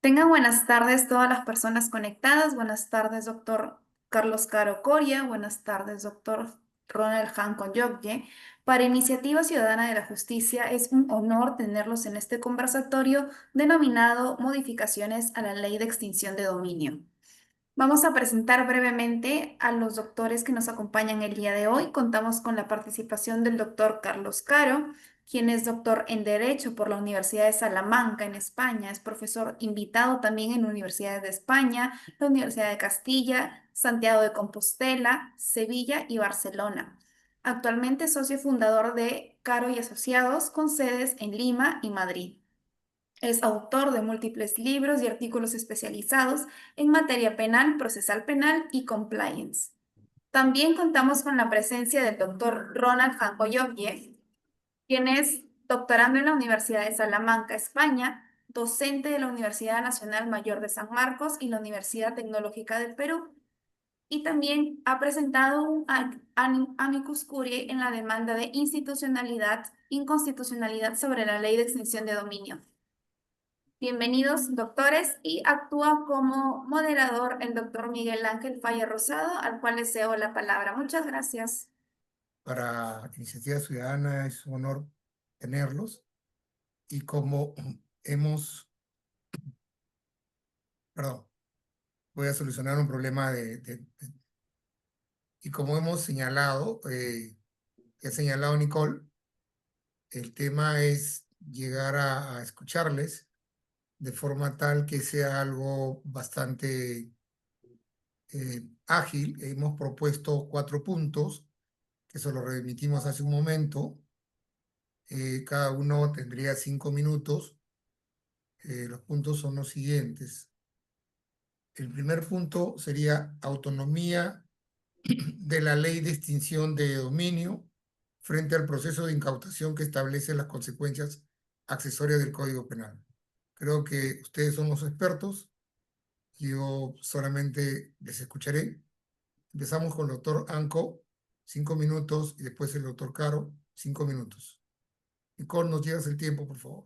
Tengan buenas tardes todas las personas conectadas. Buenas tardes, doctor Carlos Caro Coria. Buenas tardes, doctor Ronald Han Conyogne. Para Iniciativa Ciudadana de la Justicia es un honor tenerlos en este conversatorio denominado Modificaciones a la Ley de Extinción de Dominio. Vamos a presentar brevemente a los doctores que nos acompañan el día de hoy. Contamos con la participación del doctor Carlos Caro, quien es doctor en Derecho por la Universidad de Salamanca en España. Es profesor invitado también en universidades de España, la Universidad de Castilla, Santiago de Compostela, Sevilla y Barcelona. Actualmente es socio fundador de Caro y Asociados con sedes en Lima y Madrid. Es autor de múltiples libros y artículos especializados en materia penal, procesal penal y compliance. También contamos con la presencia del doctor Ronald Jankoyoviev, quien es doctorando en la Universidad de Salamanca, España, docente de la Universidad Nacional Mayor de San Marcos y la Universidad Tecnológica del Perú, y también ha presentado un amicus curiae en la demanda de inconstitucionalidad sobre la Ley de Extinción de Dominio. Bienvenidos, doctores, y actúa como moderador el doctor Miguel Ángel Falla Rosado, al cual le cedo la palabra. Muchas gracias. Para Iniciativa Ciudadana es un honor tenerlos y como hemos, perdón, voy a solucionar un problema y como hemos señalado, que ha señalado Nicole, el tema es llegar a escucharles de forma tal que sea algo bastante ágil. Hemos propuesto 4 puntos que se los remitimos hace un momento. Cada uno tendría 5 minutos. Los puntos son los siguientes. El primer punto sería autonomía de la ley de extinción de dominio frente al proceso de incautación que establece las consecuencias accesorias del Código Penal. Creo que ustedes son los expertos, yo solamente les escucharé. Empezamos con el doctor Anco, 5 minutos, y después el doctor Caro, 5 minutos. Nicole, nos llevas el tiempo, por favor.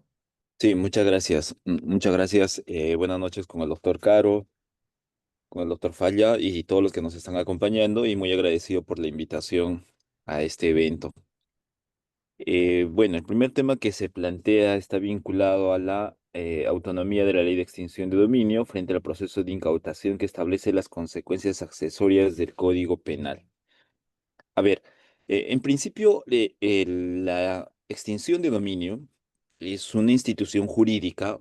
Sí, muchas gracias. Muchas gracias. Buenas noches con el doctor Caro, con el doctor Falla y todos los que nos están acompañando y muy agradecido por la invitación a este evento. Bueno, el primer tema que se plantea está vinculado a la autonomía de la ley de extinción de dominio frente al proceso de incautación que establece las consecuencias accesorias del Código Penal. A ver, en principio, la extinción de dominio es una institución jurídica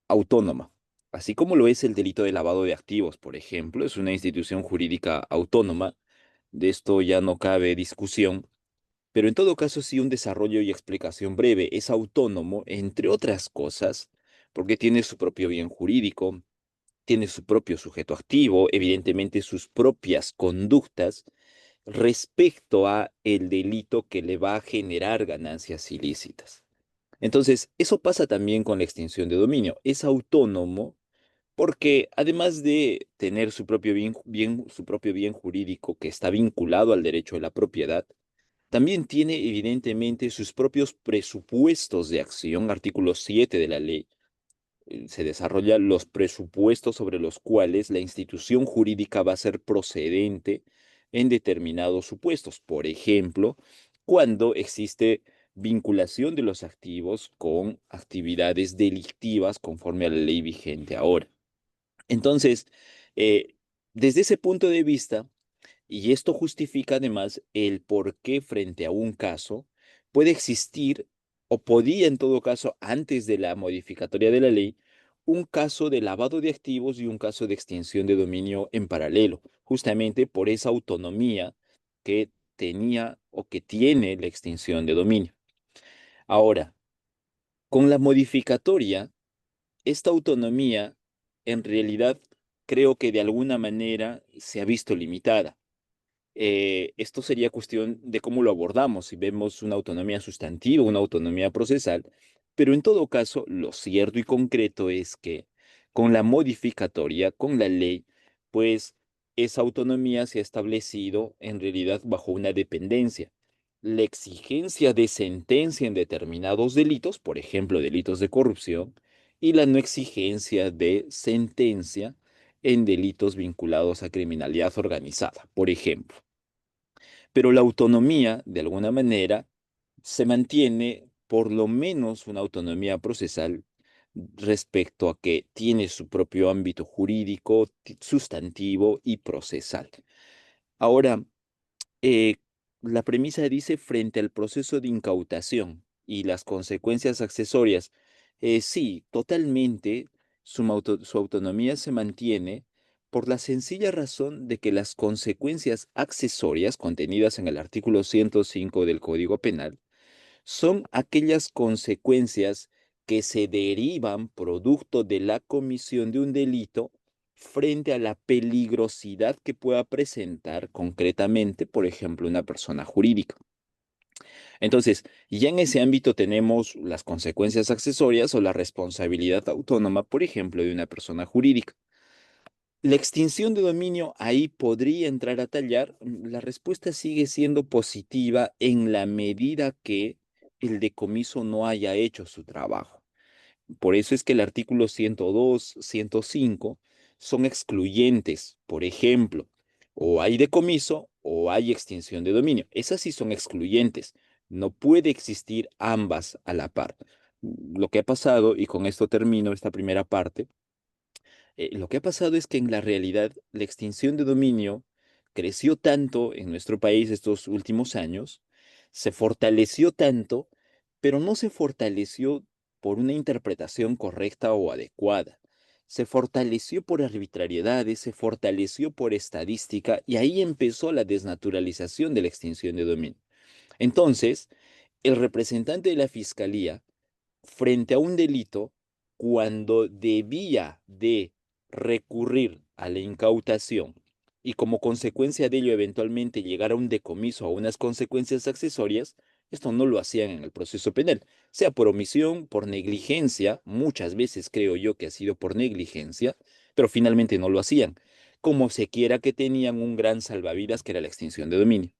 autónoma, así como lo es el delito de lavado de activos, por ejemplo, es una institución jurídica autónoma, de esto ya no cabe discusión, pero en todo caso sí un desarrollo y explicación breve, es autónomo, entre otras cosas, porque tiene su propio bien jurídico, tiene su propio sujeto activo, evidentemente sus propias conductas respecto a el delito que le va a generar ganancias ilícitas. Entonces, eso pasa también con la extinción de dominio. Es autónomo porque además de tener su propio su propio bien jurídico que está vinculado al derecho de la propiedad, también tiene evidentemente sus propios presupuestos de acción, artículo 7 de la ley. Se desarrollan los presupuestos sobre los cuales la institución jurídica va a ser procedente en determinados supuestos. Por ejemplo, cuando existe vinculación de los activos con actividades delictivas conforme a la ley vigente ahora. Entonces, eh, desde ese punto de vista, y esto justifica además el por qué frente a un caso puede existir, o podía en todo caso, antes de la modificatoria de la ley, un caso de lavado de activos y un caso de extinción de dominio en paralelo, justamente por esa autonomía que tenía o que tiene la extinción de dominio. Ahora, con la modificatoria, esta autonomía en realidad creo que de alguna manera se ha visto limitada. Esto sería cuestión de cómo lo abordamos, si vemos una autonomía sustantiva, una autonomía procesal, pero en todo caso, lo cierto y concreto es que con la modificatoria, con la ley, pues esa autonomía se ha establecido en realidad bajo una dependencia. La exigencia de sentencia en determinados delitos, por ejemplo, delitos de corrupción, y la no exigencia de sentencia en delitos vinculados a criminalidad organizada, por ejemplo. Pero la autonomía, de alguna manera, se mantiene por lo menos una autonomía procesal respecto a que tiene su propio ámbito jurídico, sustantivo y procesal. Ahora, eh, la premisa dice frente al proceso de incautación y las consecuencias accesorias. Sí, totalmente su autonomía se mantiene por la sencilla razón de que las consecuencias accesorias contenidas en el artículo 105 del Código Penal son aquellas consecuencias que se derivan producto de la comisión de un delito frente a la peligrosidad que pueda presentar concretamente, por ejemplo, una persona jurídica. Entonces, ya en ese ámbito tenemos las consecuencias accesorias o la responsabilidad autónoma, por ejemplo, de una persona jurídica. La extinción de dominio ahí podría entrar a tallar. La respuesta sigue siendo positiva en la medida que el decomiso no haya hecho su trabajo. Por eso es que el artículo 102, 105 son excluyentes. Por ejemplo, o hay decomiso o hay extinción de dominio. Esas sí son excluyentes. No puede existir ambas a la par. Lo que ha pasado, y con esto termino esta primera parte, lo que ha pasado es que en la realidad la extinción de dominio creció tanto en nuestro país estos últimos años, se fortaleció tanto, pero no se fortaleció por una interpretación correcta o adecuada. Se fortaleció por arbitrariedades, se fortaleció por estadística y ahí empezó la desnaturalización de la extinción de dominio. Entonces, el representante de la fiscalía frente a un delito cuando debía de recurrir a la incautación y como consecuencia de ello eventualmente llegar a un decomiso o a unas consecuencias accesorias, esto no lo hacían en el proceso penal, sea por omisión, por negligencia, muchas veces creo yo que ha sido por negligencia, pero finalmente no lo hacían, como se quiera que tenían un gran salvavidas que era la extinción de dominio.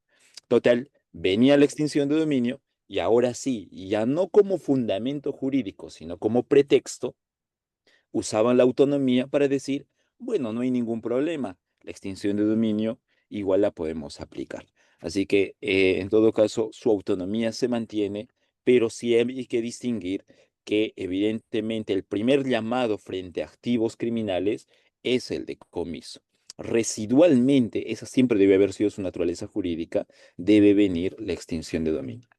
Total, venía la extinción de dominio y ahora sí, ya no como fundamento jurídico, sino como pretexto, usaban la autonomía para decir, bueno, no hay ningún problema, la extinción de dominio igual la podemos aplicar. Así que, en todo caso, su autonomía se mantiene, pero sí hay que distinguir que evidentemente el primer llamado frente a activos criminales es el decomiso. Residualmente, esa siempre debe haber sido su naturaleza jurídica, debe venir la extinción de dominio.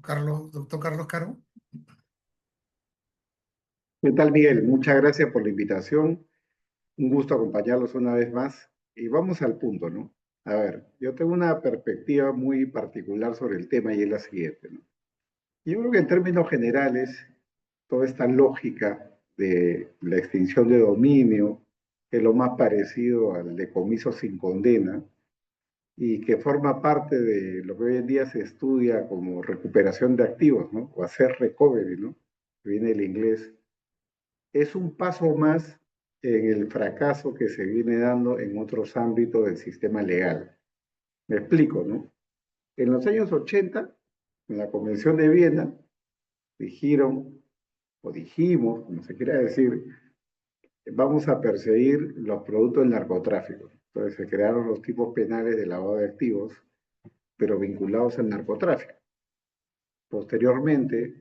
Carlos, doctor Carlos Caro. ¿Qué tal, Miguel? Muchas gracias por la invitación. Un gusto acompañarlos una vez más. Y vamos al punto, ¿no? A ver, yo tengo una perspectiva muy particular sobre el tema y es la siguiente, ¿no? Yo creo que en términos generales, toda esta lógica de la extinción de dominio, que es lo más parecido al decomiso sin condena, y que forma parte de lo que hoy en día se estudia como recuperación de activos, ¿no? O hacer recovery, ¿no? Que viene del inglés, es un paso más en el fracaso que se viene dando en otros ámbitos del sistema legal. Me explico, ¿no? En los años 80, en la Convención de Viena, dijeron, o dijimos, como se quiera decir, vamos a perseguir los productos del narcotráfico. Entonces se crearon los tipos penales de lavado de activos, pero vinculados al narcotráfico. Posteriormente,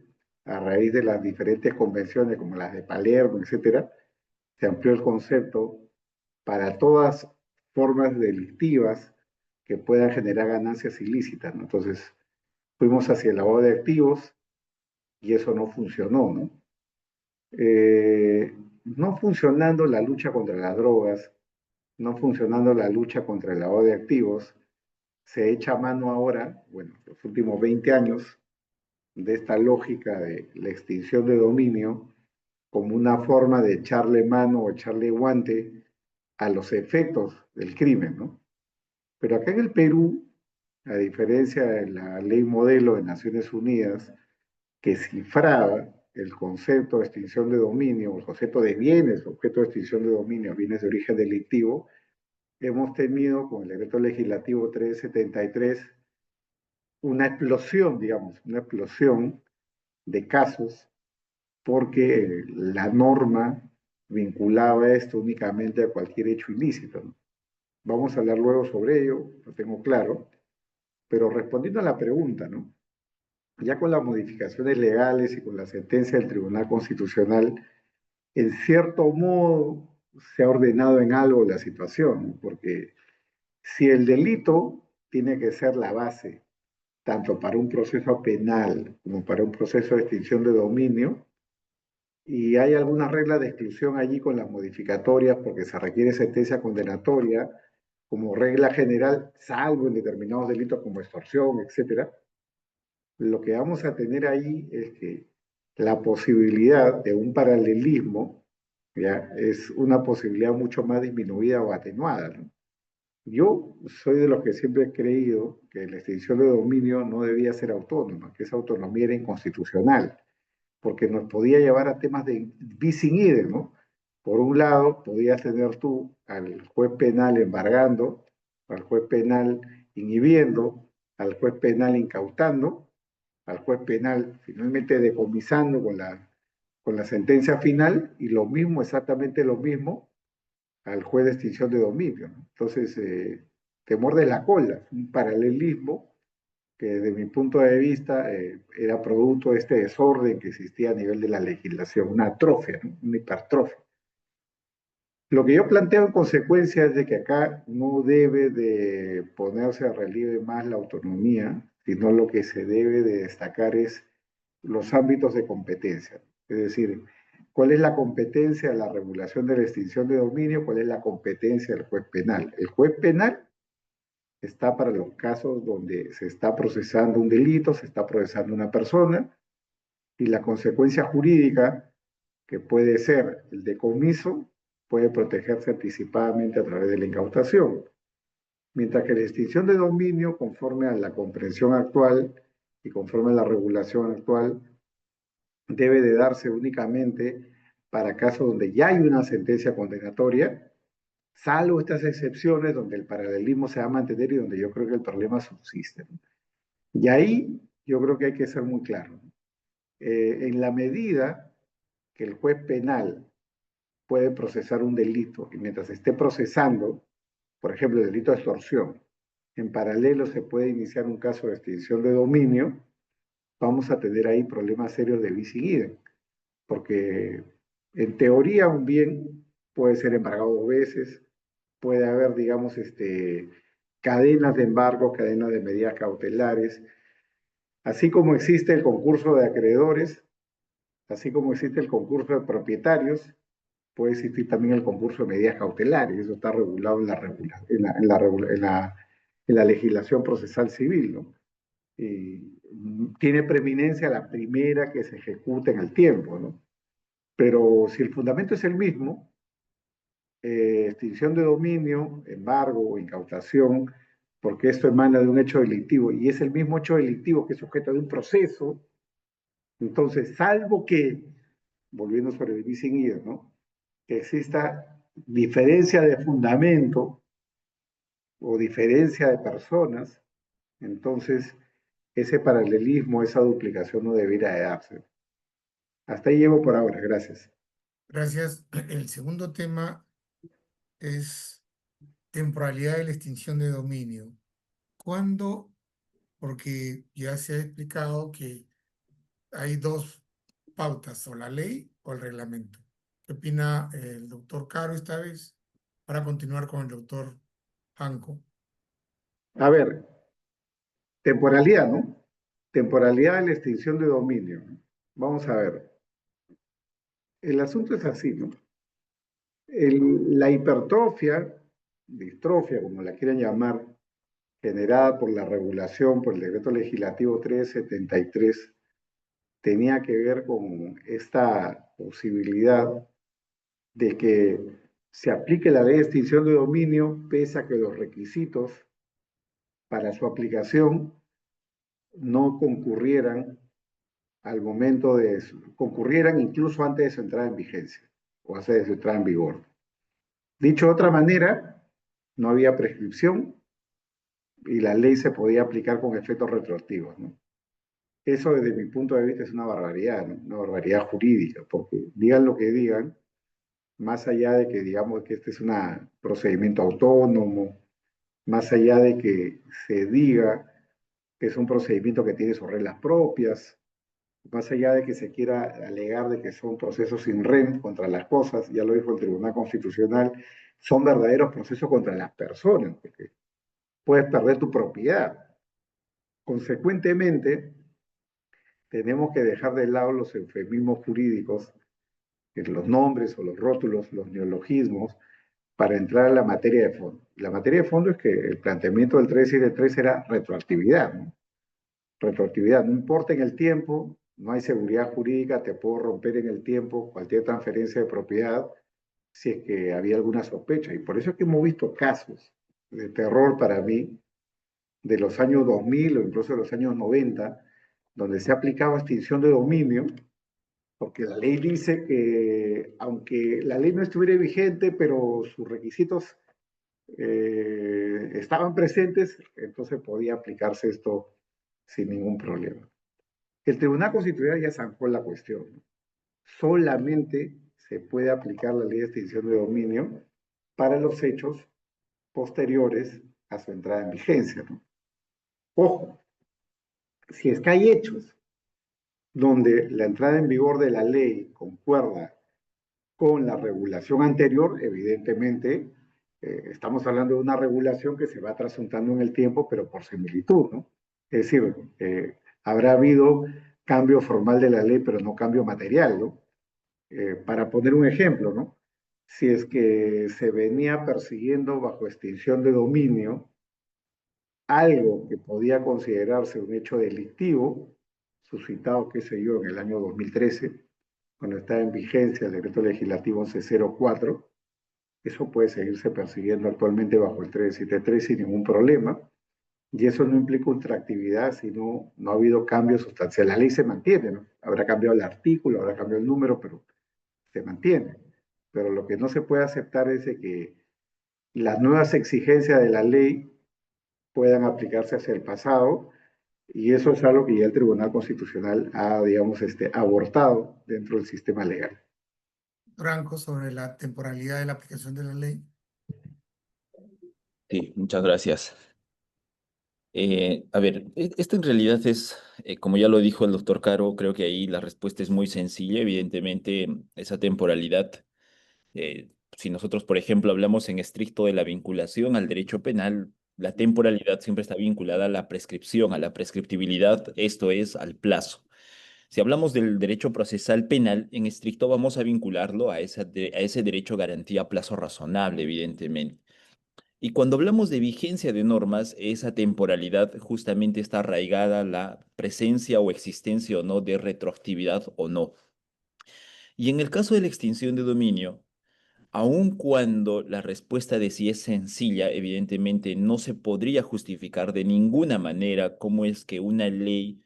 a raíz de las diferentes convenciones como las de Palermo, etcétera, se amplió el concepto para todas formas delictivas que puedan generar ganancias ilícitas, ¿no? Entonces, fuimos hacia el lavado de activos y eso no funcionó, ¿no? No funcionando la lucha contra las drogas, no funcionando la lucha contra el lavado de activos, se echa mano ahora, bueno, los últimos 20 años, de esta lógica de la extinción de dominio como una forma de echarle mano o echarle guante a los efectos del crimen, ¿no? Pero acá en el Perú, a diferencia de la ley modelo de Naciones Unidas, que cifraba el concepto de extinción de dominio, el concepto de bienes, objeto de extinción de dominio, bienes de origen delictivo, hemos tenido con el decreto legislativo 373 una explosión, digamos, una explosión de casos porque la norma vinculaba esto únicamente a cualquier hecho ilícito, ¿no? Vamos a hablar luego sobre ello, lo tengo claro, pero respondiendo a la pregunta, ¿no? Ya con las modificaciones legales y con la sentencia del Tribunal Constitucional, en cierto modo se ha ordenado en algo la situación, ¿no? Porque si el delito tiene que ser la base, tanto para un proceso penal como para un proceso de extinción de dominio, y hay algunas reglas de exclusión allí con las modificatorias porque se requiere sentencia condenatoria como regla general, salvo en determinados delitos como extorsión, etcétera. Lo que vamos a tener ahí es que la posibilidad de un paralelismo ya es una posibilidad mucho más disminuida o atenuada, ¿no? Yo soy de los que siempre he creído que la extinción de dominio no debía ser autónoma, que esa autonomía era inconstitucional, porque nos podía llevar a temas de bis in idem, ¿no? Por un lado, podías tener tú al juez penal embargando, al juez penal inhibiendo, al juez penal incautando, al juez penal finalmente decomisando con la sentencia final, y lo mismo, exactamente lo mismo, al juez de extinción de dominio, ¿no? Entonces, te muerde la cola, un paralelismo que desde mi punto de vista era producto de este desorden que existía a nivel de la legislación, una atrofia, ¿no? Una hipertrofia. Lo que yo planteo en consecuencia es de que acá no debe de ponerse a relieve más la autonomía, sino lo que se debe de destacar es los ámbitos de competencia. Es decir, ¿cuál es la competencia de la regulación de la extinción de dominio? ¿Cuál es la competencia del juez penal? El juez penal está para los casos donde se está procesando un delito, se está procesando una persona, y la consecuencia jurídica, que puede ser el decomiso, puede protegerse anticipadamente a través de la incautación. Mientras que la extinción de dominio, conforme a la comprensión actual y conforme a la regulación actual, debe de darse únicamente para casos donde ya hay una sentencia condenatoria, salvo estas excepciones donde el paralelismo se va a mantener y donde yo creo que el problema subsiste, ¿no? Y ahí yo creo que hay que ser muy claro. En la medida que el juez penal puede procesar un delito y mientras esté procesando, por ejemplo, el delito de extorsión, en paralelo se puede iniciar un caso de extinción de dominio, vamos a tener ahí problemas serios de bis in idem, porque en teoría un bien puede ser embargado 2 veces, puede haber, digamos, cadenas de embargo, cadenas de medidas cautelares, así como existe el concurso de acreedores, así como existe el concurso de propietarios, puede existir también el concurso de medidas cautelares, eso está regulado en la legislación procesal civil, ¿no? Y tiene preeminencia la primera que se ejecuta en el tiempo, ¿no? Pero si el fundamento es el mismo, extinción de dominio, embargo, incautación, porque esto emana de un hecho delictivo y es el mismo hecho delictivo que es sujeto de un proceso, entonces, salvo que, volviendo sobre el bis in idem, ¿no? Que exista diferencia de fundamento o diferencia de personas, entonces ese paralelismo, esa duplicación no debería de darse. Hasta ahí llego por ahora, gracias. Gracias. El segundo tema es temporalidad de la extinción de dominio. ¿Cuándo? Porque ya se ha explicado que hay dos pautas, o la ley o el reglamento. ¿Qué opina el doctor Caro esta vez? Para continuar con el doctor Hanco. A ver, temporalidad, ¿no? Temporalidad de la extinción de dominio. Vamos a ver. El asunto es así, ¿no? La hipertrofia, distrofia, como la quieran llamar, generada por la regulación, por el decreto legislativo 373, tenía que ver con esta posibilidad de que se aplique la ley de extinción de dominio, pese a que los requisitos para su aplicación no concurrieran al momento de concurrieran incluso antes de su entrada en vigencia o antes de su entrada en vigor. Dicho de otra manera, no había prescripción y la ley se podía aplicar con efectos retroactivos, ¿no? Eso desde mi punto de vista es una barbaridad, ¿no? Una barbaridad jurídica, porque digan lo que digan, más allá de que digamos que este es un procedimiento autónomo, más allá de que se diga que es un procedimiento que tiene sus reglas propias, más allá de que se quiera alegar de que son procesos sin rem contra las cosas, ya lo dijo el Tribunal Constitucional, son verdaderos procesos contra las personas, porque puedes perder tu propiedad. Consecuentemente, tenemos que dejar de lado los eufemismos jurídicos, los nombres o los rótulos, los neologismos, para entrar a la materia de fondo. La materia de fondo es que el planteamiento del 373 era retroactividad, ¿no? Retroactividad, no importa en el tiempo, no hay seguridad jurídica, te puedo romper en el tiempo cualquier transferencia de propiedad si es que había alguna sospecha. Y por eso es que hemos visto casos de terror para mí de los años 2000 o incluso de los años 90, donde se ha aplicado extinción de dominio, porque la ley dice que aunque la ley no estuviera vigente, pero sus requisitos estaban presentes, entonces podía aplicarse esto sin ningún problema. El Tribunal Constitucional ya zanjó la cuestión. Solamente se puede aplicar la ley de extinción de dominio para los hechos posteriores a su entrada en vigencia, ¿no? Ojo, si es que hay hechos donde la entrada en vigor de la ley concuerda con la regulación anterior, evidentemente estamos hablando de una regulación que se va trasuntando en el tiempo, pero por similitud, ¿no? Es decir, habrá habido cambio formal de la ley, pero no cambio material, ¿no? Para poner un ejemplo, ¿no? Si es que se venía persiguiendo bajo extinción de dominio algo que podía considerarse un hecho delictivo, suscitado, qué sé yo, en el año 2013, cuando estaba en vigencia el decreto legislativo 1104, eso puede seguirse persiguiendo actualmente bajo el 373 sin ningún problema, y eso no implica ultraactividad, sino no ha habido cambio sustancial. La ley se mantiene, ¿no? Habrá cambiado el artículo, habrá cambiado el número, pero se mantiene. Pero lo que no se puede aceptar es de que las nuevas exigencias de la ley puedan aplicarse hacia el pasado, y eso es algo que ya el Tribunal Constitucional ha, digamos, abortado dentro del sistema legal. Franco, sobre la temporalidad de la aplicación de la ley. Sí, muchas gracias. A ver, esto en realidad es, como ya lo dijo el doctor Caro, creo que ahí la respuesta es muy sencilla. Evidentemente, esa temporalidad, si nosotros, por ejemplo, hablamos en estricto de la vinculación al derecho penal, la temporalidad siempre está vinculada a la prescripción, a la prescriptibilidad, esto es, al plazo. Si hablamos del derecho procesal penal, en estricto vamos a vincularlo a ese derecho a garantía a plazo razonable, evidentemente. Y cuando hablamos de vigencia de normas, esa temporalidad justamente está arraigada a la presencia o existencia o no de retroactividad o no. Y en el caso de la extinción de dominio, aun cuando la respuesta de sí es sencilla, evidentemente no se podría justificar de ninguna manera cómo es que una ley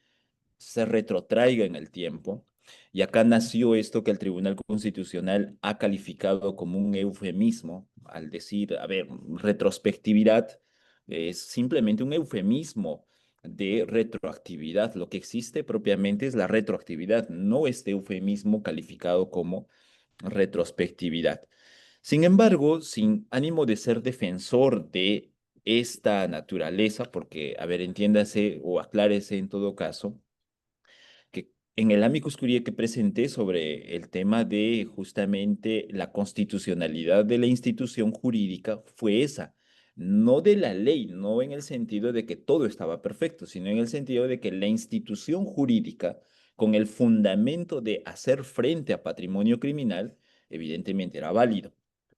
se retrotraiga en el tiempo. Y acá nació esto que el Tribunal Constitucional ha calificado como un eufemismo, al decir, a ver, retrospectividad es simplemente un eufemismo de retroactividad. Lo que existe propiamente es la retroactividad, no este eufemismo calificado como retrospectividad. Sin embargo, sin ánimo de ser defensor de esta naturaleza, porque, a ver, entiéndase o aclárese en todo caso, que en el amicus curiae que presenté sobre el tema de justamente la constitucionalidad de la institución jurídica fue esa, no de la ley, no en el sentido de que todo estaba perfecto, sino en el sentido de que la institución jurídica, con el fundamento de hacer frente a patrimonio criminal, evidentemente era válido,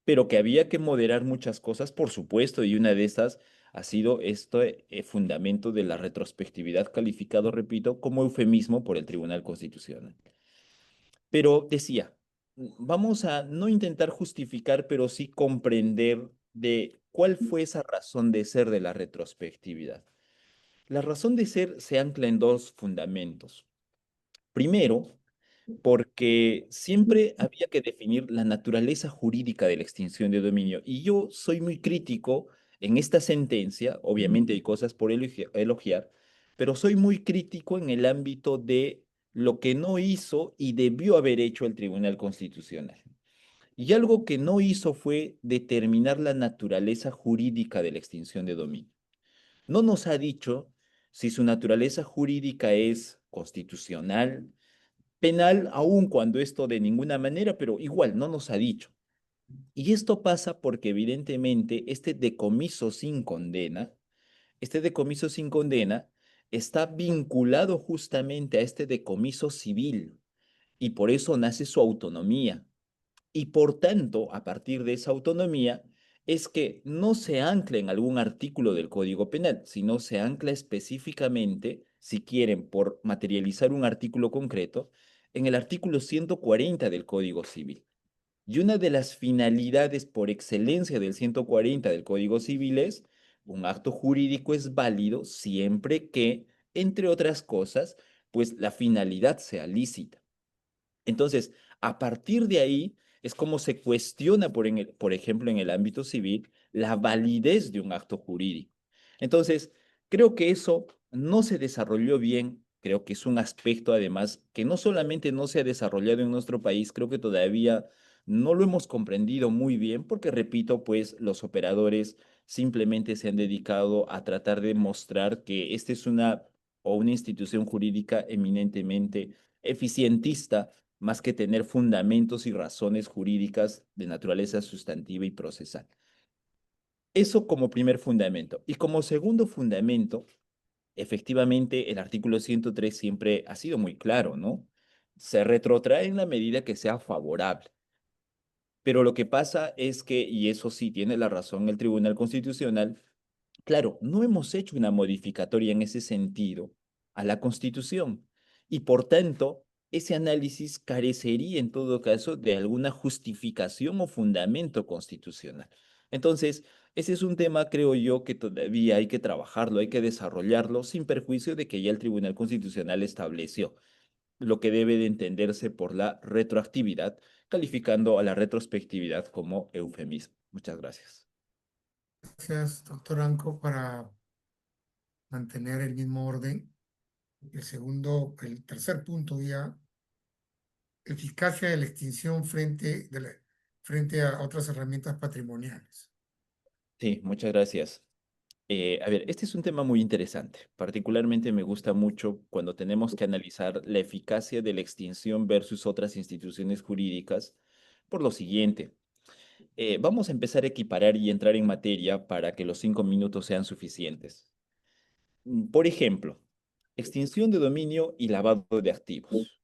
pero que había que moderar muchas cosas, por supuesto, y una de esas ha sido este fundamento de la retrospectividad calificado, repito, como eufemismo por el Tribunal Constitucional. Pero decía, vamos a no intentar justificar, pero sí comprender de cuál fue esa razón de ser de la retrospectividad. La razón de ser se ancla en dos fundamentos. Primero, porque siempre había que definir la naturaleza jurídica de la extinción de dominio. Y yo soy muy crítico en esta sentencia, obviamente hay cosas por elogiar, pero soy muy crítico en el ámbito de lo que no hizo y debió haber hecho el Tribunal Constitucional. Y algo que no hizo fue determinar la naturaleza jurídica de la extinción de dominio. No nos ha dicho si su naturaleza jurídica es constitucional, penal, aun cuando esto de ninguna manera, pero igual no nos ha dicho. Y esto pasa porque evidentemente este decomiso sin condena está vinculado justamente a este decomiso civil y por eso nace su autonomía. Y por tanto, a partir de esa autonomía, es que no se ancla en algún artículo del Código Penal, sino se ancla específicamente, si quieren, por materializar un artículo concreto, en el artículo 140 del Código Civil. Y una de las finalidades por excelencia del 140 del Código Civil es, un acto jurídico es válido siempre que, entre otras cosas, pues la finalidad sea lícita. Entonces, a partir de ahí es como se cuestiona, por ejemplo, en el ámbito civil, la validez de un acto jurídico. Entonces, creo que eso no se desarrolló bien, creo que es un aspecto además que no solamente no se ha desarrollado en nuestro país, creo que todavía no lo hemos comprendido muy bien porque, repito, pues los operadores simplemente se han dedicado a tratar de mostrar que esta es una institución jurídica eminentemente eficientista más que tener fundamentos y razones jurídicas de naturaleza sustantiva y procesal. Eso como primer fundamento. Y como segundo fundamento, efectivamente, el artículo 103 siempre ha sido muy claro, ¿no? Se retrotrae en la medida que sea favorable. Pero lo que pasa es que, y eso sí tiene la razón el Tribunal Constitucional, claro, no hemos hecho una modificatoria en ese sentido a la Constitución y por tanto ese análisis carecería en todo caso de alguna justificación o fundamento constitucional. Entonces, ese es un tema, creo yo, que todavía hay que trabajarlo, hay que desarrollarlo sin perjuicio de que ya el Tribunal Constitucional estableció lo que debe de entenderse por la retroactividad, calificando a la retrospectividad como eufemismo. Muchas gracias. Gracias, doctor Anco, para mantener el mismo orden. El tercer punto ya, eficacia de la extinción frente a otras herramientas patrimoniales. Sí, muchas gracias. A ver, este es un tema muy interesante. Particularmente me gusta mucho cuando tenemos que analizar la eficacia de la extinción versus otras instituciones jurídicas por lo siguiente. Vamos a empezar a equiparar y entrar en materia para que los 5 minutos sean suficientes. Por ejemplo, extinción de dominio y lavado de activos.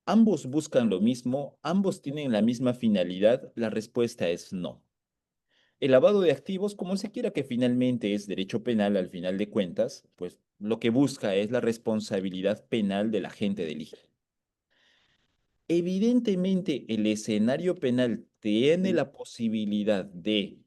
¿Ambos buscan lo mismo? ¿Ambos tienen la misma finalidad? La respuesta es no. El lavado de activos, como se quiera que finalmente es derecho penal al final de cuentas, pues lo que busca es la responsabilidad penal del agente delito. Evidentemente, el escenario penal tiene la posibilidad de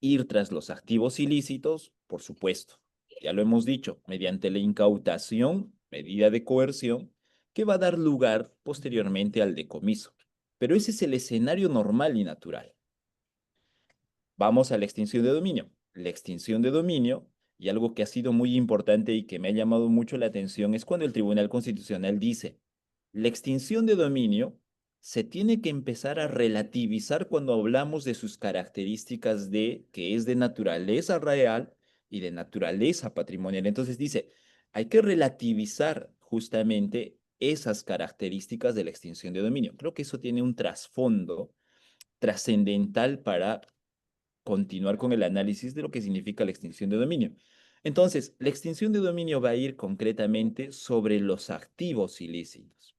ir tras los activos ilícitos, por supuesto. Ya lo hemos dicho, mediante la incautación, medida de coerción, que va a dar lugar posteriormente al decomiso. Pero ese es el escenario normal y natural. Vamos a la extinción de dominio. La extinción de dominio, y algo que ha sido muy importante y que me ha llamado mucho la atención, es cuando el Tribunal Constitucional dice, la extinción de dominio se tiene que empezar a relativizar cuando hablamos de sus características de que es de naturaleza real y de naturaleza patrimonial. Entonces dice, hay que relativizar justamente esas características de la extinción de dominio. Creo que eso tiene un trasfondo trascendental para continuar con el análisis de lo que significa la extinción de dominio. Entonces, la extinción de dominio va a ir concretamente sobre los activos ilícitos.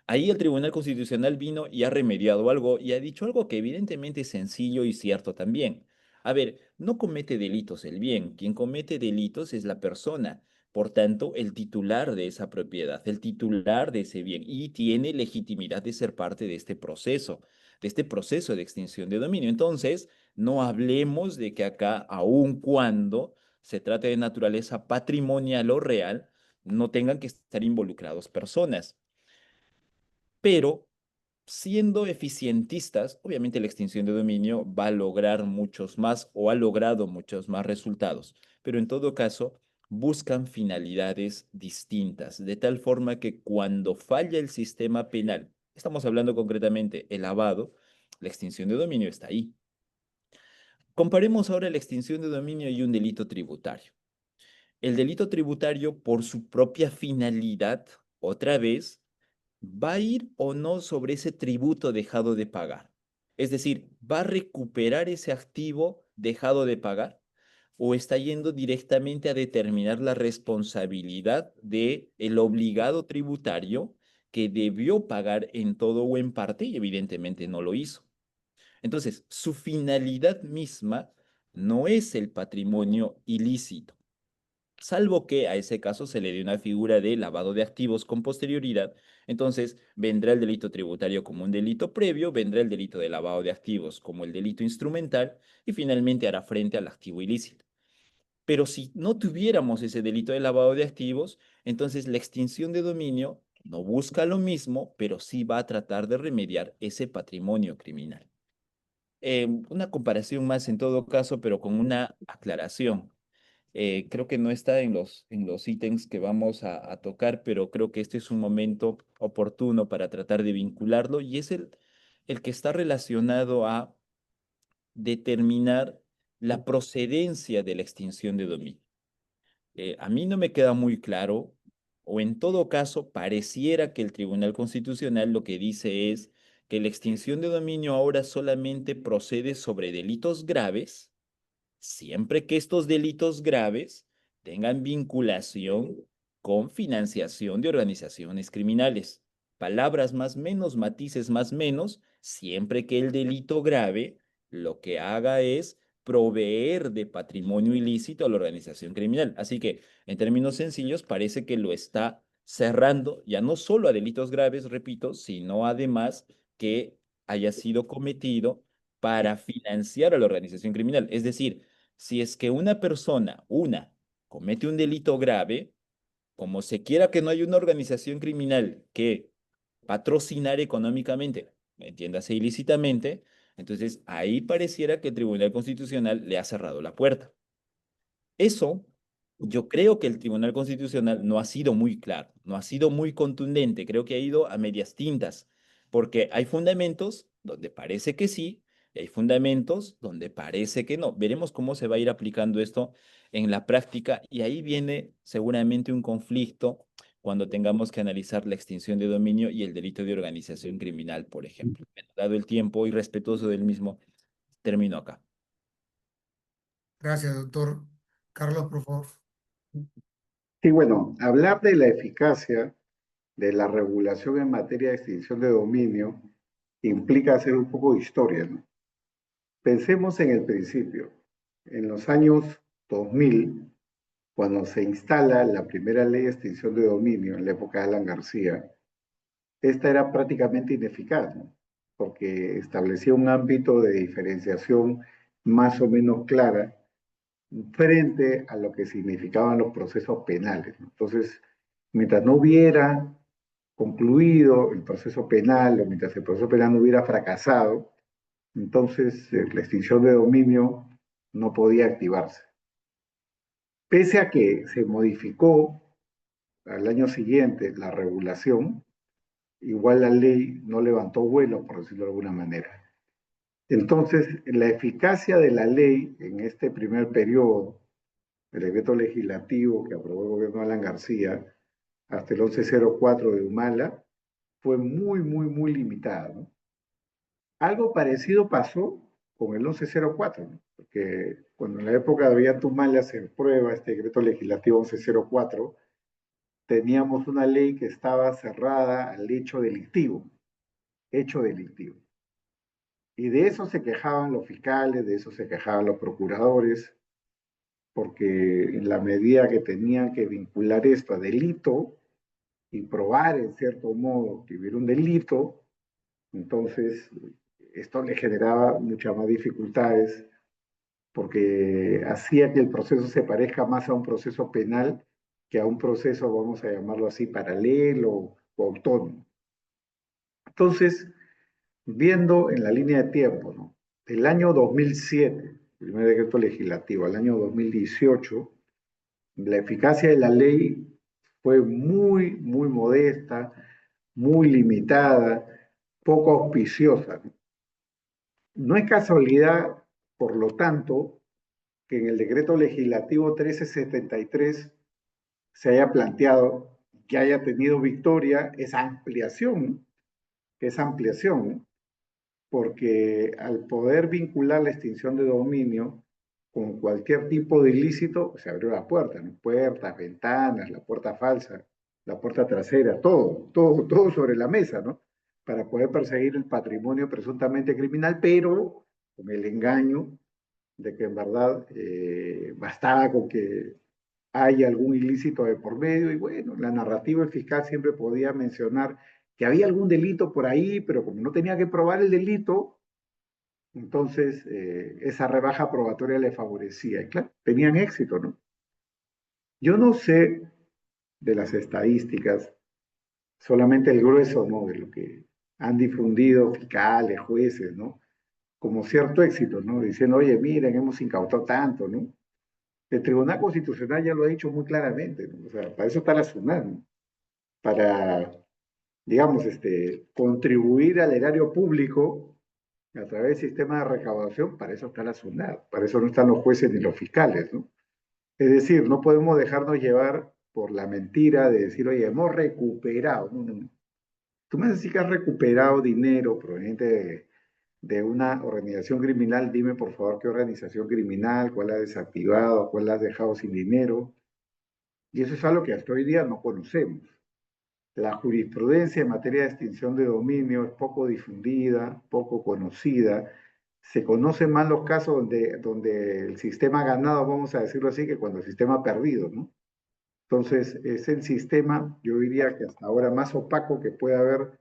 Ahí el Tribunal Constitucional vino y ha remediado algo y ha dicho algo que evidentemente es sencillo y cierto también. A ver, no comete delitos el bien, quien comete delitos es la persona, por tanto, el titular de esa propiedad, el titular de ese bien y tiene legitimidad de ser parte de este proceso de extinción de dominio. Entonces, no hablemos de que acá, aun cuando se trate de naturaleza patrimonial o real, no tengan que estar involucrados personas. Pero siendo eficientistas, obviamente la extinción de dominio va a lograr muchos más o ha logrado muchos más resultados. Pero en todo caso, buscan finalidades distintas, de tal forma que cuando falla el sistema penal, estamos hablando concretamente el lavado, la extinción de dominio está ahí. Comparemos ahora la extinción de dominio y un delito tributario. El delito tributario, por su propia finalidad, otra vez, va a ir o no sobre ese tributo dejado de pagar. Es decir, ¿va a recuperar ese activo dejado de pagar? ¿O está yendo directamente a determinar la responsabilidad de el obligado tributario que debió pagar en todo o en parte y evidentemente no lo hizo? Entonces, su finalidad misma no es el patrimonio ilícito, salvo que a ese caso se le dé una figura de lavado de activos con posterioridad. Entonces vendrá el delito tributario como un delito previo, vendrá el delito de lavado de activos como el delito instrumental y finalmente hará frente al activo ilícito. Pero si no tuviéramos ese delito de lavado de activos, entonces la extinción de dominio no busca lo mismo, pero sí va a tratar de remediar ese patrimonio criminal. Una comparación más en todo caso, pero con una aclaración. Creo que no está en los ítems que vamos a tocar, pero creo que este es un momento oportuno para tratar de vincularlo y es el que está relacionado a determinar la procedencia de la extinción de dominio. A mí no me queda muy claro, o en todo caso, pareciera que el Tribunal Constitucional lo que dice es que la extinción de dominio ahora solamente procede sobre delitos graves siempre que estos delitos graves tengan vinculación con financiación de organizaciones criminales. Palabras más menos, matices más menos, siempre que el delito grave lo que haga es proveer de patrimonio ilícito a la organización criminal. Así que, en términos sencillos, parece que lo está cerrando ya no solo a delitos graves, repito, sino además que haya sido cometido para financiar a la organización criminal. Es decir, si es que una persona, comete un delito grave, como se quiera que no haya una organización criminal que patrocinar económicamente, entiéndase ilícitamente, entonces ahí pareciera que el Tribunal Constitucional le ha cerrado la puerta. Eso, yo creo que el Tribunal Constitucional no ha sido muy claro, no ha sido muy contundente, creo que ha ido a medias tintas, porque hay fundamentos donde parece que sí, y hay fundamentos donde parece que no. Veremos cómo se va a ir aplicando esto en la práctica y ahí viene seguramente un conflicto cuando tengamos que analizar la extinción de dominio y el delito de organización criminal, por ejemplo. Dado el tiempo y respetuoso del mismo, termino acá. Gracias, doctor. Carlos, por favor. Sí, bueno, hablar de la eficacia de la regulación en materia de extinción de dominio implica hacer un poco de historia, ¿no? Pensemos en el principio. En los años 2000, cuando se instala la primera ley de extinción de dominio en la época de Alan García, esta era prácticamente ineficaz, ¿no? Porque establecía un ámbito de diferenciación más o menos clara frente a lo que significaban los procesos penales, ¿no? Entonces, mientras no hubiera concluido el proceso penal o mientras el proceso penal no hubiera fracasado, entonces la extinción de dominio no podía activarse. Pese a que se modificó al año siguiente la regulación, igual la ley no levantó vuelo, por decirlo de alguna manera. Entonces, la eficacia de la ley en este primer periodo, el decreto legislativo que aprobó el gobierno de Alan García, hasta el 1104 de Humala, fue muy limitada, ¿no? Algo parecido pasó con el 1104, ¿no? Porque cuando en la época de Ollanta se aprueba este decreto legislativo 1104, teníamos una ley que estaba cerrada al hecho delictivo. Y de eso se quejaban los fiscales, de eso se quejaban los procuradores, porque en la medida que tenían que vincular esto a delito y probar en cierto modo que hubiera un delito, entonces esto le generaba muchas más dificultades porque hacía que el proceso se parezca más a un proceso penal que a un proceso, vamos a llamarlo así, paralelo o autónomo. Entonces, viendo en la línea de tiempo, ¿no? Del año 2007, primer decreto legislativo, al año 2018, La eficacia de la ley fue muy, muy modesta, muy limitada, poco auspiciosa. No es casualidad, por lo tanto, que en el decreto legislativo 1373 se haya planteado que haya tenido victoria esa ampliación, ¿no? Porque al poder vincular la extinción de dominio con cualquier tipo de ilícito, se abrió la puerta, ¿no? Puertas, ventanas, la puerta falsa, la puerta trasera, todo sobre la mesa, ¿no? Para poder perseguir el patrimonio presuntamente criminal, pero con el engaño de que en verdad bastaba con que haya algún ilícito de por medio, y bueno, la narrativa del fiscal siempre podía mencionar que había algún delito por ahí, pero como no tenía que probar el delito, entonces esa rebaja probatoria le favorecía. Y claro, tenían éxito, ¿no? Yo no sé de las estadísticas, solamente el grueso, ¿no? De lo que han difundido fiscales, jueces, ¿no? Como cierto éxito, ¿no? Diciendo, oye, miren, hemos incautado tanto, ¿no? El Tribunal Constitucional ya lo ha dicho muy claramente, ¿no? O sea, para eso está la SUNAT, ¿no? Para, digamos, contribuir al erario público a través del sistema de recaudación, para eso está la SUNAT, para eso no están los jueces ni los fiscales, ¿no? Es decir, no podemos dejarnos llevar por la mentira de decir, oye, hemos recuperado. No, no, no. Tú me decís que has recuperado dinero proveniente de una organización criminal, dime por favor qué organización criminal, cuál la has desactivado, cuál la has dejado sin dinero. Y eso es algo que hasta hoy día no conocemos. La jurisprudencia en materia de extinción de dominio es poco difundida, poco conocida. Se conocen más los casos donde el sistema ha ganado, vamos a decirlo así, que cuando el sistema ha perdido, ¿no? Entonces, es el sistema, yo diría que hasta ahora más opaco que puede haber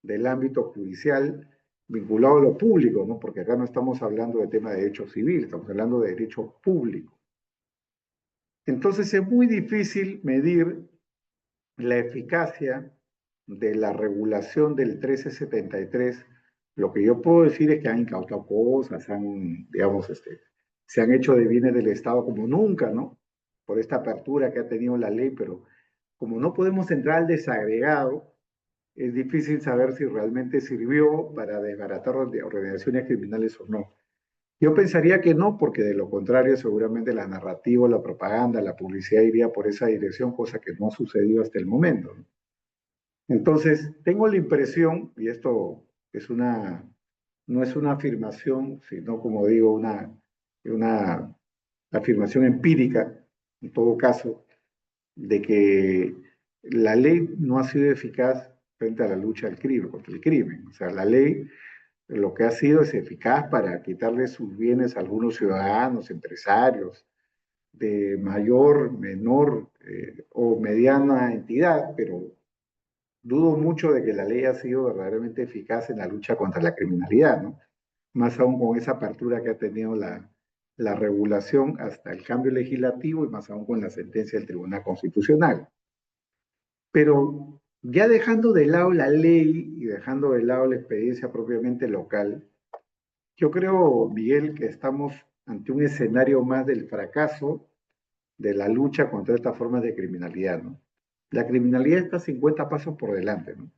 del ámbito judicial vinculado a lo público, ¿no? Porque acá no estamos hablando de tema de derecho civil, estamos hablando de derecho público. Entonces, es muy difícil medir la eficacia de la regulación del 1373. Lo que yo puedo decir es que han incautado cosas, digamos, se han hecho de bienes del Estado como nunca, ¿no? Por esta apertura que ha tenido la ley, pero como no podemos entrar al desagregado, es difícil saber si realmente sirvió para desbaratar organizaciones criminales o no. Yo pensaría que no, porque de lo contrario seguramente la narrativa, la propaganda, la publicidad iría por esa dirección, cosa que no ha sucedido hasta el momento, ¿no? Entonces, tengo la impresión, y esto es no es una afirmación, sino como digo, una afirmación empírica, en todo caso, de que la ley no ha sido eficaz frente a la lucha del crimen, contra el crimen. O sea, la ley lo que ha sido es eficaz para quitarle sus bienes a algunos ciudadanos, empresarios, de mayor, menor o mediana entidad, pero dudo mucho de que la ley ha sido verdaderamente eficaz en la lucha contra la criminalidad, ¿no? Más aún con esa apertura que ha tenido la regulación hasta el cambio legislativo y más aún con la sentencia del Tribunal Constitucional. Pero ya dejando de lado la ley y dejando de lado la experiencia propiamente local, yo creo, Miguel, que estamos ante un escenario más del fracaso de la lucha contra estas formas de criminalidad, ¿no? La criminalidad está 50 pasos por delante, ¿no?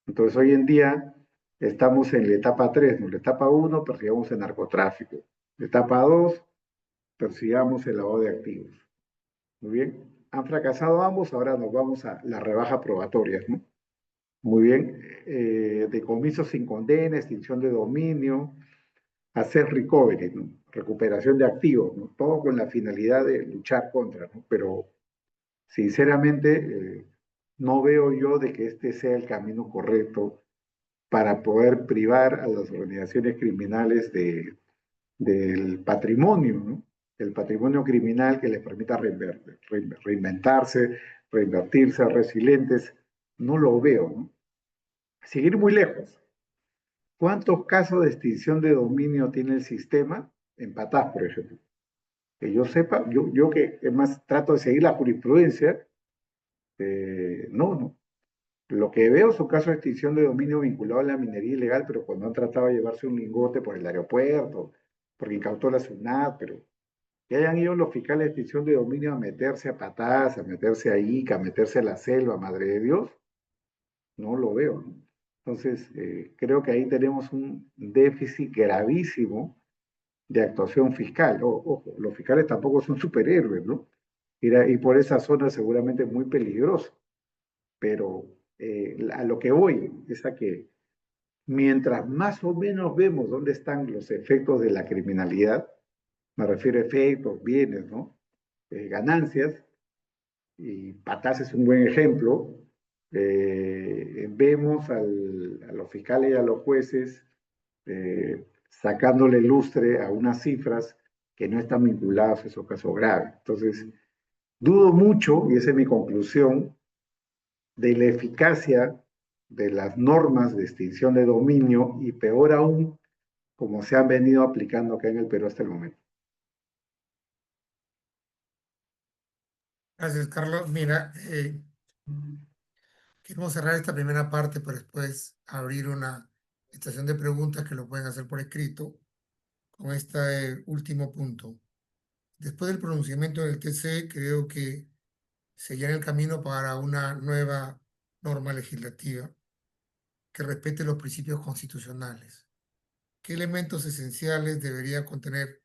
Entonces, hoy en día estamos en la etapa 3, ¿no? La etapa 1, persigamos el narcotráfico. La etapa 2, persigamos el lavado de activos. Muy bien. Han fracasado ambos, ahora nos vamos a la rebaja probatoria, ¿no? Muy bien. Decomiso sin condena, extinción de dominio, hacer recovery, ¿no? Recuperación de activos, ¿no? Todo con la finalidad de luchar contra, ¿no? Pero sinceramente no veo yo de que este sea el camino correcto para poder privar a las organizaciones criminales del patrimonio, ¿no? El patrimonio criminal que les permita reinventarse, reinvertirse, resilientes, no lo veo, ¿no? Seguir muy lejos. ¿Cuántos casos de extinción de dominio tiene el sistema? En Patás, por ejemplo. Que yo sepa, yo que más trato de seguir la jurisprudencia, no. Lo que veo son casos de extinción de dominio vinculado a la minería ilegal, pero cuando han tratado de llevarse un lingote por el aeropuerto, porque incautó la SUNAT, pero Que hayan ido los fiscales de extinción de dominio a meterse a patadas, a meterse a Ica, a meterse a la selva, madre de Dios, no lo veo, ¿no? Entonces, creo que ahí tenemos un déficit gravísimo de actuación fiscal. Ojo, los fiscales tampoco son superhéroes, ¿no? Y por esa zona seguramente es muy peligroso, pero a lo que voy es a que mientras más o menos vemos dónde están los efectos de la criminalidad, me refiero a efectos, bienes, ¿no? Ganancias, y Patás es un buen ejemplo. Vemos a los fiscales y a los jueces sacándole lustre a unas cifras que no están vinculadas a esos casos graves. Entonces, dudo mucho, y esa es mi conclusión, de la eficacia de las normas de extinción de dominio y peor aún, como se han venido aplicando acá en el Perú hasta el momento. Gracias, Carlos. Mira, queremos cerrar esta primera parte para después abrir una estación de preguntas que lo pueden hacer por escrito con este último punto. Después del pronunciamiento del TC, creo que se allana el camino para una nueva norma legislativa que respete los principios constitucionales. ¿Qué elementos esenciales debería contener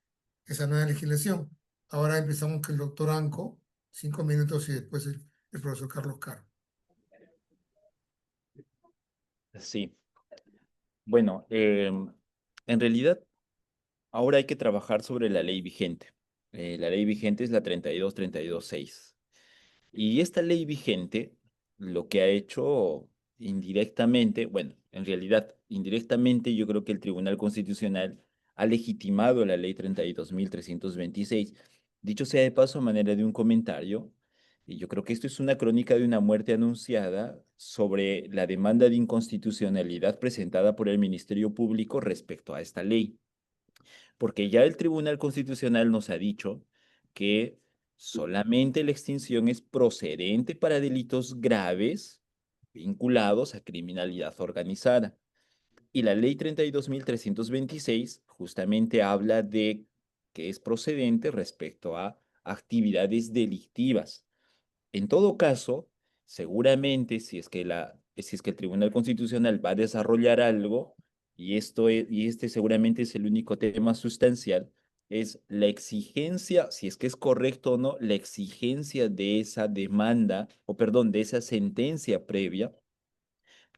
esa nueva legislación? Ahora empezamos con el doctor Anco, 5 minutos, y después el profesor Carlos Caro. Sí, bueno, en realidad ahora hay que trabajar sobre la ley vigente. La ley vigente es la 32.32.6. Y esta ley vigente lo que ha hecho indirectamente, bueno, en realidad indirectamente yo creo que el Tribunal Constitucional ha legitimado la ley 32.326. Dicho sea de paso, a manera de un comentario, y yo creo que esto es una crónica de una muerte anunciada sobre la demanda de inconstitucionalidad presentada por el Ministerio Público respecto a esta ley, porque ya el Tribunal Constitucional nos ha dicho que solamente la extinción es procedente para delitos graves vinculados a criminalidad organizada. Y la ley 32.326 justamente habla de que es procedente respecto a actividades delictivas. En todo caso, seguramente si es que el Tribunal Constitucional va a desarrollar algo, y este seguramente es el único tema sustancial, es la exigencia, si es que es correcto o no, la exigencia de esa demanda, o perdón, de esa sentencia previa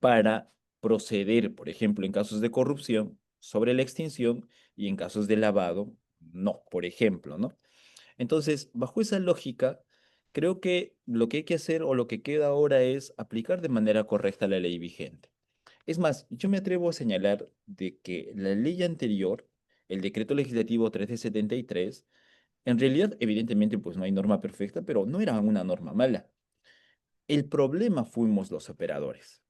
para proceder, por ejemplo, en casos de corrupción, sobre la extinción, y en casos de lavado, no, por ejemplo, ¿no? Entonces, bajo esa lógica, creo que lo que hay que hacer o lo que queda ahora es aplicar de manera correcta la ley vigente. Es más, yo me atrevo a señalar de que la ley anterior, el decreto legislativo 1373, en realidad, evidentemente, pues no hay norma perfecta, pero no era una norma mala. El problema fuimos los operadores.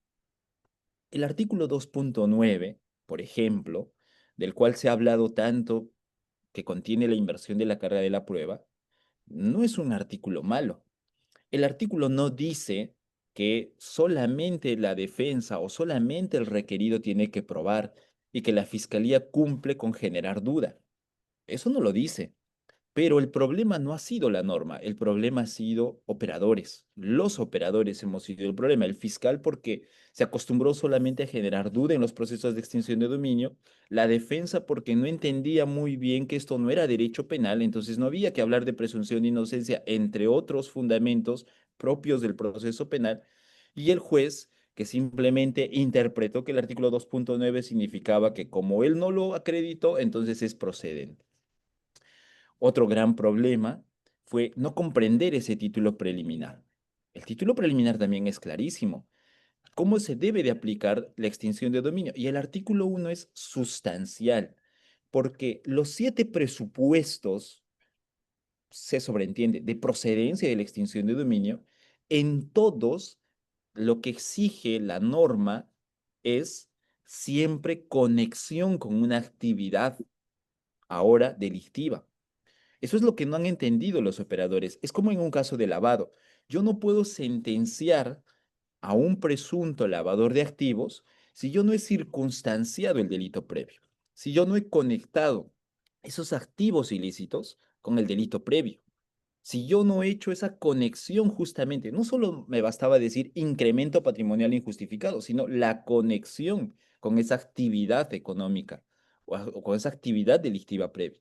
El artículo 2.9, por ejemplo, del cual se ha hablado tanto, que contiene la inversión de la carga de la prueba, no es un artículo malo. El artículo no dice que solamente la defensa o solamente el requerido tiene que probar y que la fiscalía cumple con generar duda. Eso no lo dice. Pero el problema no ha sido la norma, el problema ha sido operadores. Los operadores hemos sido el problema. El fiscal porque se acostumbró solamente a generar duda en los procesos de extinción de dominio. La defensa porque no entendía muy bien que esto no era derecho penal, entonces no había que hablar de presunción de inocencia, entre otros fundamentos propios del proceso penal. Y el juez que simplemente interpretó que el artículo 2.9 significaba que como él no lo acreditó, entonces es procedente. Otro gran problema fue no comprender ese título preliminar. El título preliminar también es clarísimo. ¿Cómo se debe de aplicar la extinción de dominio? Y el artículo 1 es sustancial, porque los 7 presupuestos, se sobreentiende, de procedencia de la extinción de dominio, en todos lo que exige la norma es siempre conexión con una actividad ahora delictiva. Eso es lo que no han entendido los operadores. Es como en un caso de lavado. Yo no puedo sentenciar a un presunto lavador de activos si yo no he circunstanciado el delito previo, si yo no he conectado esos activos ilícitos con el delito previo. Si yo no he hecho esa conexión justamente, no solo me bastaba decir incremento patrimonial injustificado, sino la conexión con esa actividad económica o con esa actividad delictiva previa.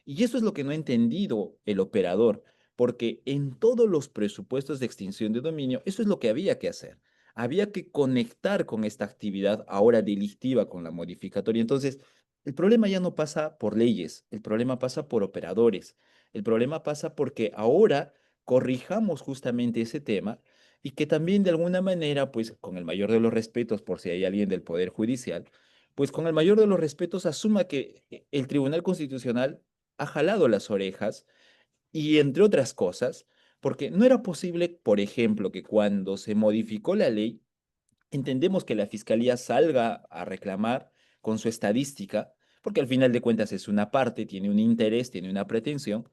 Y eso es lo que no ha entendido el operador, porque en todos los presupuestos de extinción de dominio, eso es lo que había que hacer. Había que conectar con esta actividad ahora delictiva con la modificatoria. Entonces, el problema ya no pasa por leyes, el problema pasa por operadores, el problema pasa porque ahora corrijamos justamente ese tema y que también de alguna manera, pues con el mayor de los respetos, por si hay alguien del Poder Judicial, pues con el mayor de los respetos asuma que el Tribunal Constitucional ha jalado las orejas y entre otras cosas, porque no era posible, por ejemplo, que cuando se modificó la ley, entendemos que la fiscalía salga a reclamar con su estadística, porque al final de cuentas es una parte, tiene un interés, tiene una pretensión,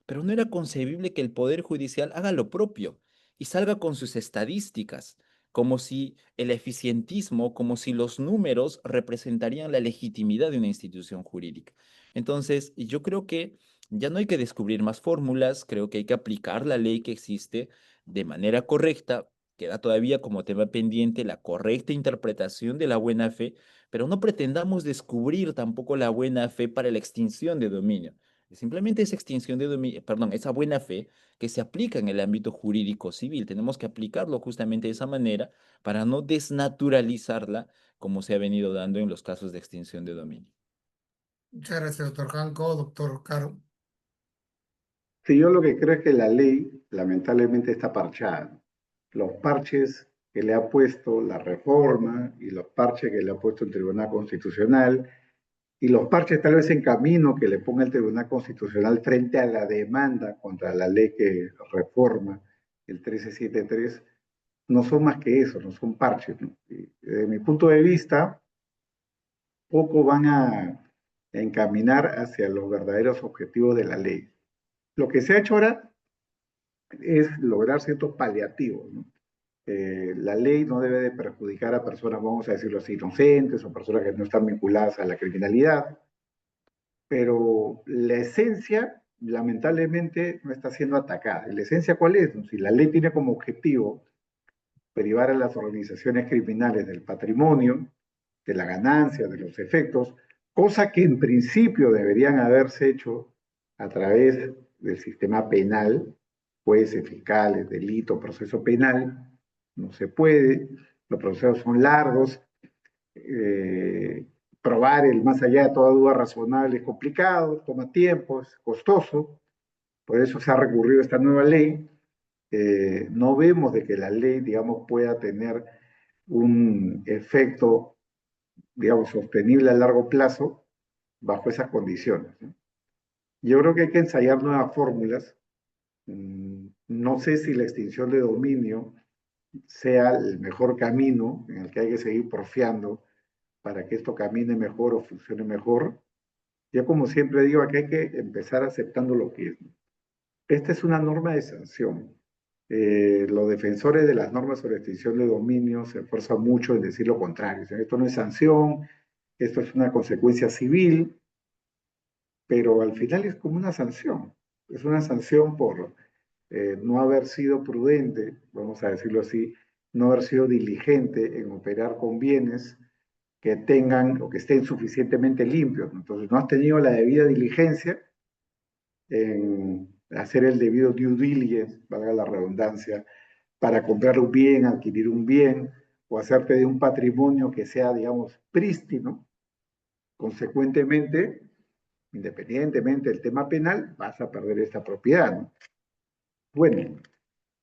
pero no era concebible que el Poder Judicial haga lo propio y salga con sus estadísticas, como si el eficientismo, como si los números representarían la legitimidad de una institución jurídica. Entonces, yo creo que ya no hay que descubrir más fórmulas, creo que hay que aplicar la ley que existe de manera correcta. Queda todavía como tema pendiente la correcta interpretación de la buena fe, pero no pretendamos descubrir tampoco la buena fe para la extinción de dominio. Simplemente esa extinción de dominio, perdón, esa buena fe que se aplica en el ámbito jurídico civil. Tenemos que aplicarlo justamente de esa manera para no desnaturalizarla como se ha venido dando en los casos de extinción de dominio. Muchas gracias, doctor Janco. Doctor Caro. Sí, yo lo que creo es que la ley lamentablemente está parchada. Los parches que le ha puesto la reforma y los parches que le ha puesto el Tribunal Constitucional y los parches tal vez en camino que le ponga el Tribunal Constitucional frente a la demanda contra la ley que reforma el 1373, no son más que eso, no son parches, ¿no? Y desde mi punto de vista, poco van a encaminar hacia los verdaderos objetivos de la ley. Lo que se ha hecho ahora es lograr ciertos paliativos, ¿no? La ley no debe de perjudicar a personas, vamos a decirlo así, inocentes o personas que no están vinculadas a la criminalidad, pero la esencia, lamentablemente, no está siendo atacada. ¿Y la esencia cuál es? Si la ley tiene como objetivo privar a las organizaciones criminales del patrimonio, de la ganancia, de los efectos, cosa que en principio deberían haberse hecho a través del sistema penal, jueces, fiscales, delito, proceso penal, no se puede, los procesos son largos, probar el más allá de toda duda razonable es complicado, toma tiempo, es costoso, por eso se ha recurrido a esta nueva ley. No vemos de que la ley, digamos, pueda tener un efecto, digamos, sostenible a largo plazo bajo esas condiciones, ¿no? Yo creo que hay que ensayar nuevas fórmulas. No sé si la extinción de dominio sea el mejor camino en el que hay que seguir porfiando para que esto camine mejor o funcione mejor. Yo como siempre digo, aquí hay que empezar aceptando lo que es. Esta es una norma de sanción. Los defensores de las normas sobre extinción de dominio se esfuerzan mucho en decir lo contrario. Dicen, esto no es sanción, esto es una consecuencia civil, pero al final es como una sanción. Es una sanción por no haber sido prudente, vamos a decirlo así, no haber sido diligente en operar con bienes que tengan o que estén suficientemente limpios. Entonces, no has tenido la debida diligencia en hacer el debido due diligence, valga la redundancia, para comprar un bien, adquirir un bien o hacerte de un patrimonio que sea, digamos, prístino. Consecuentemente, independientemente del tema penal, vas a perder esta propiedad, ¿no? Bueno,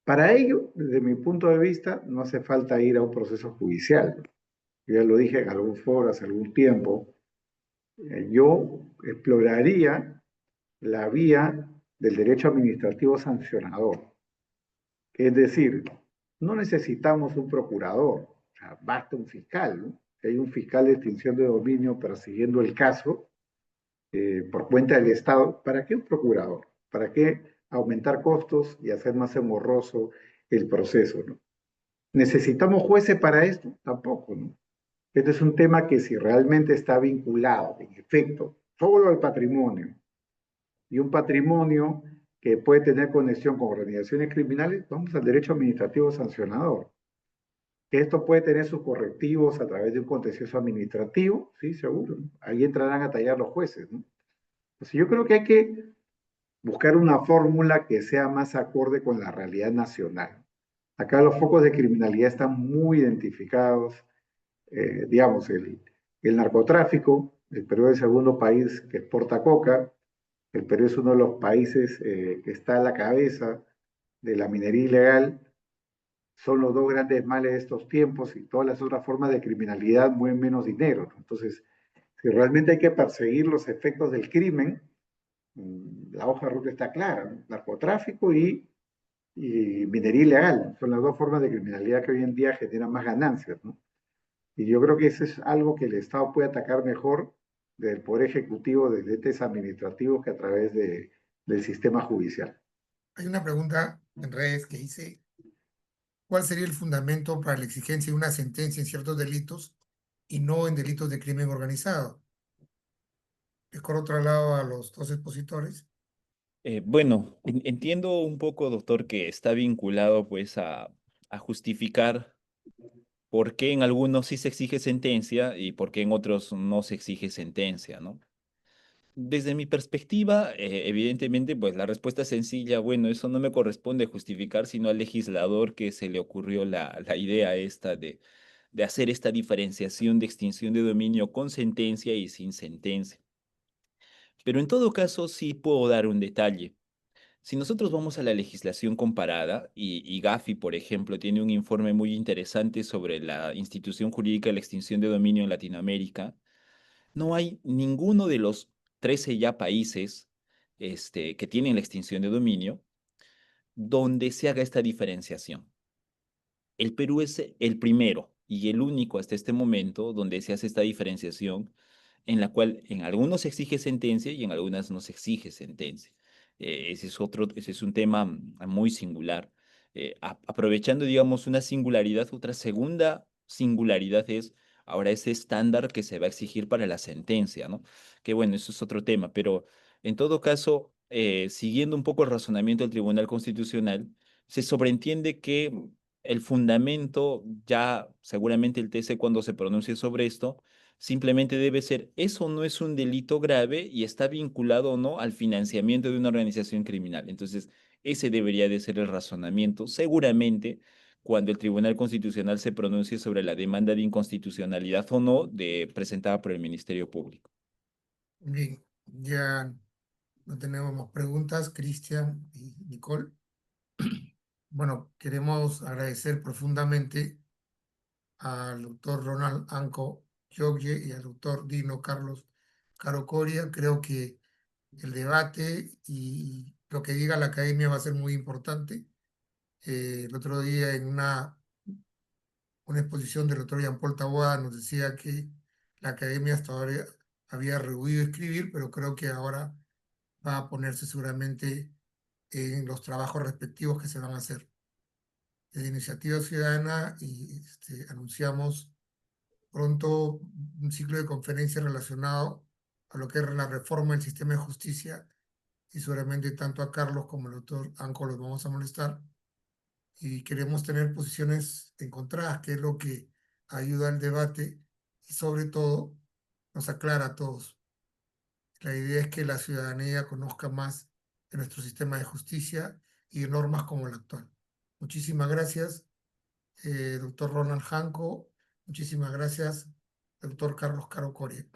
para ello, desde mi punto de vista, no hace falta ir a un proceso judicial. Yo ya lo dije en algún foro hace algún tiempo, yo exploraría la vía del derecho administrativo sancionador. Es decir, no necesitamos un procurador, o sea, basta un fiscal, ¿no? Si hay un fiscal de extinción de dominio persiguiendo el caso por cuenta del Estado, ¿para qué un procurador? ¿Para qué aumentar costos y hacer más engorroso el proceso, ¿no? ¿Necesitamos jueces para esto? Tampoco, ¿no? Este es un tema que si realmente está vinculado, en efecto, solo al patrimonio y un patrimonio que puede tener conexión con organizaciones criminales, vamos al derecho administrativo sancionador. Que esto puede tener sus correctivos a través de un contencioso administrativo, sí, seguro, ¿no? Ahí entrarán a tallar los jueces, ¿no? Entonces yo creo que hay que buscar una fórmula que sea más acorde con la realidad nacional. Acá los focos de criminalidad están muy identificados, digamos, el narcotráfico. El Perú es el segundo país que exporta coca. El Perú es uno de los países que está a la cabeza de la minería ilegal. Son los dos grandes males de estos tiempos, y todas las otras formas de criminalidad mueven menos dinero, ¿no? Entonces, si realmente hay que perseguir los efectos del crimen, la hoja de ruta está clara, ¿no? Narcotráfico y minería ilegal son las dos formas de criminalidad que hoy en día generan más ganancias, ¿no? Y yo creo que eso es algo que el Estado puede atacar mejor del Poder Ejecutivo, desde entes administrativos, que a través del sistema judicial. Hay una pregunta en redes que dice, ¿cuál sería el fundamento para la exigencia de una sentencia en ciertos delitos y no en delitos de crimen organizado? Les corro traslado a los dos expositores. Bueno, entiendo un poco, doctor, que está vinculado pues a justificar por qué en algunos sí se exige sentencia y por qué en otros no se exige sentencia, ¿no? Desde mi perspectiva, evidentemente, pues la respuesta es sencilla, bueno, eso no me corresponde justificar, sino al legislador que se le ocurrió la idea esta de hacer esta diferenciación de extinción de dominio con sentencia y sin sentencia. Pero en todo caso, sí puedo dar un detalle. Si nosotros vamos a la legislación comparada, y Gafi, por ejemplo, tiene un informe muy interesante sobre la institución jurídica de la extinción de dominio en Latinoamérica, no hay ninguno de los 13 ya países que tienen la extinción de dominio donde se haga esta diferenciación. El Perú es el primero y el único hasta este momento donde se hace esta diferenciación, en la cual en algunos se exige sentencia y en algunas no se exige sentencia. Ese es un tema muy singular. Aprovechando, digamos, una singularidad, otra segunda singularidad es ahora ese estándar que se va a exigir para la sentencia, ¿no? Que bueno, eso es otro tema, pero en todo caso, siguiendo un poco el razonamiento del Tribunal Constitucional, se sobreentiende que el fundamento, ya seguramente el TC cuando se pronuncie sobre esto, simplemente debe ser, eso no es un delito grave y está vinculado o no al financiamiento de una organización criminal. Entonces, ese debería de ser el razonamiento, seguramente cuando el Tribunal Constitucional se pronuncie sobre la demanda de inconstitucionalidad o no presentada por el Ministerio Público. Bien, ya no tenemos más preguntas, Cristian y Nicole. Bueno, queremos agradecer profundamente al doctor Ronald Anco Yogye y al doctor Dino Carlos Caro Coria. Creo que el debate y lo que diga la academia va a ser muy importante. El otro día en una exposición del doctor Jean-Paul Taboada nos decía que la academia hasta ahora había rehuido escribir, pero creo que ahora va a ponerse seguramente en los trabajos respectivos que se van a hacer. De Iniciativa Ciudadana y anunciamos pronto un ciclo de conferencias relacionado a lo que es la reforma del sistema de justicia, y seguramente tanto a Carlos como al doctor Anco los vamos a molestar, y queremos tener posiciones encontradas, que es lo que ayuda al debate y sobre todo nos aclara a todos. La idea es que la ciudadanía conozca más de nuestro sistema de justicia y de normas como la actual. Muchísimas gracias, doctor Ronald Hanco. Muchísimas gracias, doctor Carlos Caro Coria.